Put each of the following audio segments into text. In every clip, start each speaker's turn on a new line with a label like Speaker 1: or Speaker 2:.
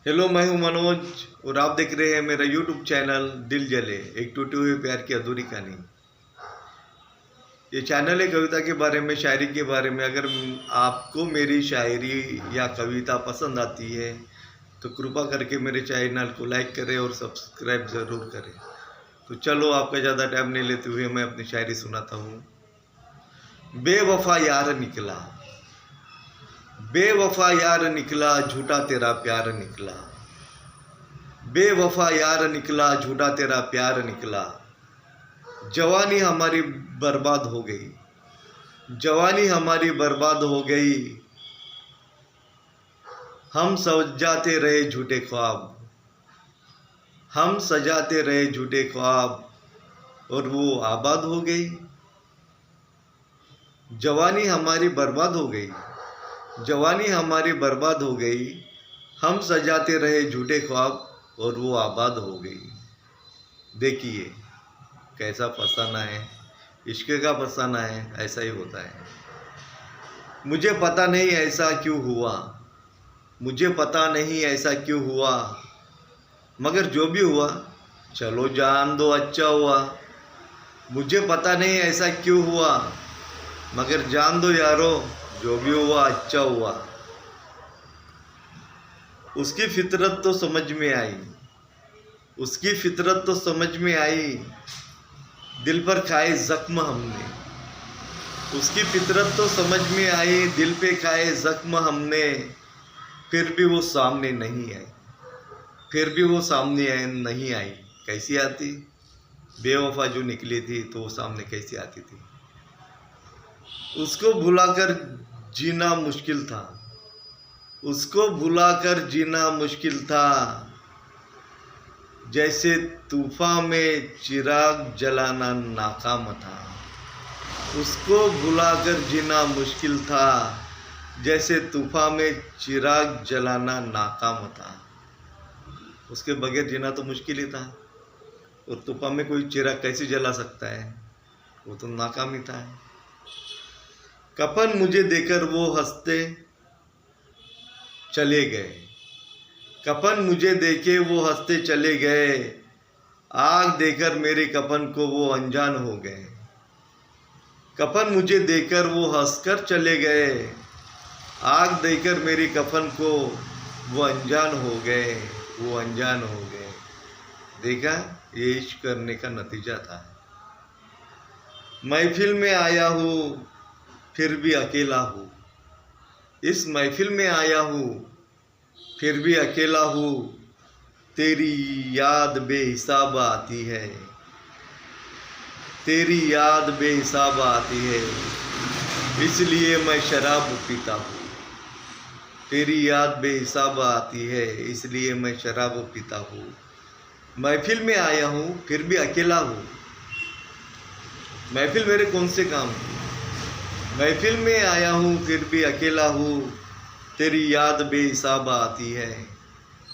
Speaker 1: Hello, मैं हूं मनोज और आप देख रहे हैं मेरा यूट्यूब चैनल दिल जले, एक टूटे हुए प्यार की अधूरी कहानी। ये चैनल है कविता के बारे में, शायरी के बारे में। अगर आपको मेरी शायरी या कविता पसंद आती है तो कृपा करके मेरे चैनल को लाइक करें और सब्सक्राइब ज़रूर करें। तो चलो, आपका ज़्यादा टाइम नहीं लेते हुए मैं अपनी शायरी सुनाता हूँ। बेवफा यार निकला, बेवफा यार निकला, झूठा तेरा प्यार निकला। बेवफा यार निकला, झूठा तेरा प्यार निकला। जवानी हमारी बर्बाद हो गई, जवानी हमारी बर्बाद हो गई। हम सजाते रहे झूठे ख्वाब, हम सजाते रहे झूठे ख्वाब, और वो आबाद हो गई। जवानी हमारी बर्बाद हो गई, जवानी हमारी बर्बाद हो गई। हम सजाते रहे झूठे ख्वाब और वो आबाद हो गई। देखिए कैसा फसाना है, इश्क का फसाना है, ऐसा ही होता है। मुझे पता नहीं ऐसा क्यों हुआ, मुझे पता नहीं ऐसा क्यों हुआ, मगर जो भी हुआ चलो जान दो, अच्छा हुआ। मुझे पता नहीं ऐसा क्यों हुआ, मगर जान दो यारो, जो भी हुआ अच्छा हुआ। उसकी फितरत तो समझ में आई, उसकी फितरत तो समझ में आई। दिल पर खाए जख्म हमने, उसकी फितरत तो समझ में आई। दिल पे खाए जख्म हमने, फिर भी वो सामने नहीं आई, फिर भी वो सामने नहीं आई। कैसी आती? बेवफा जो निकली थी तो वो सामने कैसी आती थी? उसको भुलाकर जीना मुश्किल था, उसको भुलाकर जीना मुश्किल था। जैसे तूफान में चिराग जलाना नाकाम था, उसको भुलाकर जीना मुश्किल था। जैसे तूफान में चिराग जलाना नाकाम था। उसके बगैर जीना तो मुश्किल ही था, और तूफान में कोई चिराग कैसे जला सकता है? वो तो नाकाम ही था। कफन मुझे देकर वो हंसते चले गए, कफन मुझे देके वो हंसते चले गए। आग देकर मेरे कफन को वो अनजान हो गए। कफन मुझे देकर वो हंसकर चले गए, आग देकर मेरी कफन को वो अनजान हो गए, वो अनजान हो गए। देखा, ये इश्क करने का नतीजा था। महफिल में आया हूँ फिर भी अकेला हूँ, इस महफिल में आया हूँ फिर भी अकेला हूँ। तेरी याद बेहिसाब आती है, तेरी याद बेहिसाब आती है, इसलिए मैं शराब पीता हूँ। तेरी याद बेहिसाब आती है, इसलिए मैं शराब पीता हूँ। महफिल में आया हूँ फिर भी अकेला हूँ। महफिल मेरे कौन से काम की? महफिल में आया हूँ फिर भी अकेला हूँ। तेरी याद बेहिसाब आती है,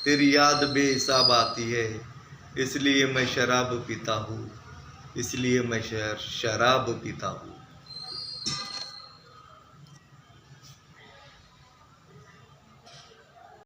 Speaker 1: तेरी याद बेहिसाब आती है, इसलिए मैं शराब पीता हूँ, इसलिए मैं शराब पीता हूँ।